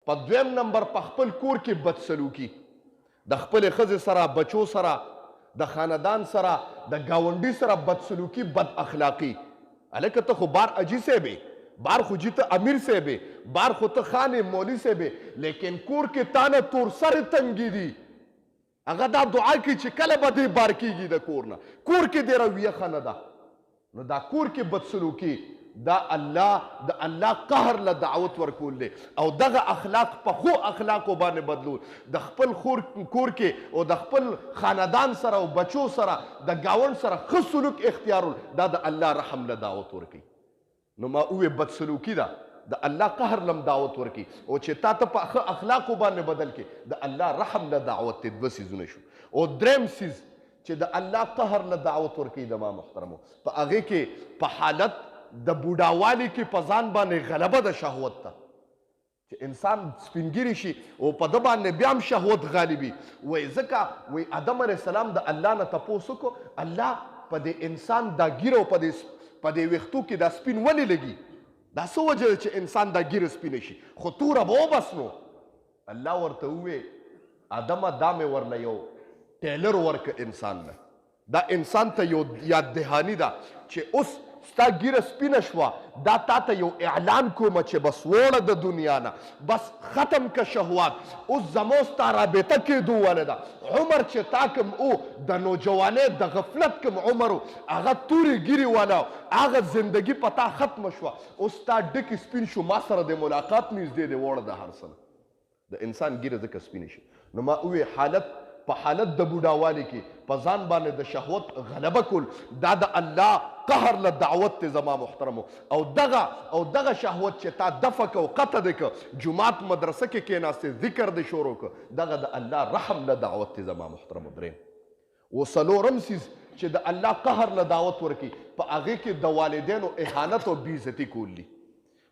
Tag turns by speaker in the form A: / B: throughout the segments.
A: په دویم نمبر په خپل کور کې بدسلوکي، د خپلې ښځې سره، بچو سره، د خاندان سره، د ګاونډي سره بدسلوکي، بد اخلاقي. هلکه ته خو بار اجي صاحب بار خو جی ته امیر صاحب بار خو ته خان مولوي صاحب، لیکن کور کې تا نه تور سر تنګي دي. هغه دا دعا کوي چې کله به دې بار کېږي د کور نه، کور کې دې رویه ښه نه ده. نو دا کور کې بدسلوکي دا الله د الله قهر له دعوت ورکول دی، او دغه اخلاق په ښو اخلاقو باندې بدلول، د خپل کور کې او د خپل خاندان سره او بچو سره د ګاونډ سره ښه سلوک اختیارول، دا د الله رحم له دعوت ورکوي. نو ما ووې بدسلوکي ده د الله قهر لم دعوت ورکي، او چې تا ته په ښه اخلاقو باندې بدل کې د الله رحم له دعوت ته دوه څیزونه شو. او دریم څیز چې د الله قهر له دعوت ورکوي د ما محترمو، په هغې کې په حالت د بوډاوالي کې په ځان باندې غلبه د شهوت ته، چې انسان سپینګیري شي او په ده باندې بیا هم شهوت غالبي. وایي ځکه وایي آدم علیه السلام د الله نه تپوس وکړو، الله په دې انسان دا ګیره او په دې ویښتو کې دا سپین ولې لګي؟ دا څه وجه ده چې انسان دا ګیره سپینه شي؟ خو توره به وبس نو. الله ورته ووې آدمه دا مې ورله یو ټیلر ورکه انسان نه، دا انسان ته یو یاد دهاني ده چې اوس ستا ګیره سپینه شوه، دا تا ته یو اعلان کومه چې بس وړه د دنیا نه، بس ختم که شهوات، اوس زما ستا رابطه کېدو واله ده. عمر چې تا کوم او د نوجوانۍ د غفلت کوم عمر و، هغه تورې ګیرې والا، هغه زندګي په تا ختمه شوه، اوس تا ډکې سپین شو، ما سره د ملاقات نږدې دی، وړه د هر څه نه. د انسان ګیره ځکه سپینه شي. نو ما ووې په حالت د بوډاوالي کې په ځان باندې د شهوت غلبه کول، دا د الله قهر له دعوت ته زما محترمو. او دغه شهوت چې تا دفع که او قطع دی که، جماعت مدرسه کې کېناستې، ذکر دی شروع که، دغه د الله رحم له دعوت ته زما محترمو. دریم و څلورم څیز چې د الله قهر له دعوت ورکي، په هغې کې د والدینو اهانت او بېعزتي کول دي.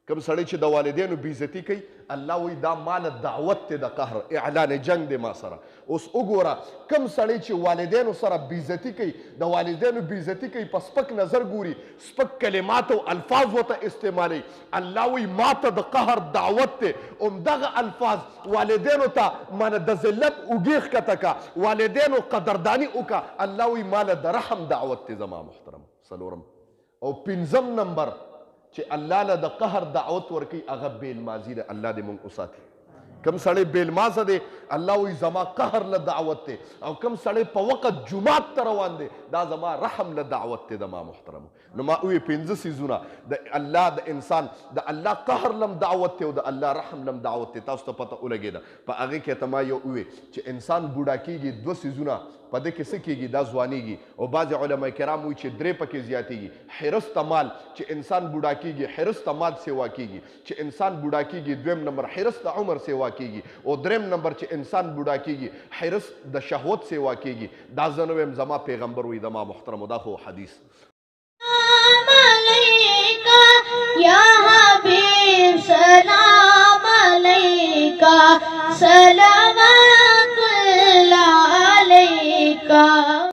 A: کوم سړی چې د والدینو بېعزتي کوي، الله وایي دا ماله دعوت دی د قهر، اعلان جنگ دی ما سره. اوس وګوره کوم سړی چې والدینو سره بېعزتي کوي، د والدینو بېعزتي کوي، په سپک نظر ګوري، سپک کلمات او الفاظ ورته استعمالوي، الله وایي ما ته د قهر دعوت دی. همدغه الفاظ والدینو ته مانه د ذلت اوږې ښکته که، والدینو قدرداني وکړه، الله وایي ماله د رحم دعوت دی زما محترم. څلورم او پنځم نمبر چې الله له د قهر دعوت ورکوي، هغه بېلمازي ده. الله دې موږ وساتي. کم سړی بېلمازه دی، الله وایي زما قهر له دعوت دی. او کم سړی په وخت جومات ته روان دی، دا زما رحم له دعوت دی د ما محترمو. نو ما وویې پنځه څیزونه د الله د انسان د الله قهر لم دعوت دی او د الله رحم لم دعوت دی. تاسو ته پته ولګېده. په هغې کې ته ما یو وویې چې انسان بوډا کېږي، دوه څیزونه په دې کې څه کېږي، دا ځوانېږي. او بعضې علما کرام وایي چې درې پکې زیاتېږي. حرص ته مال، چې انسان بوډا کېږي، حرص ته مال سیوا کېږي. چې انسان بوډا کېږي، دویم نمبر حرص ته عمر سیوا کېږي. او دریم نمبر چې انسان بوډا کېږي، حرص د شهوت سیوا کېږي. دا زه نه ویم، زما پیغمبر وایي زما محترمو، دا خو حدیث.
B: یا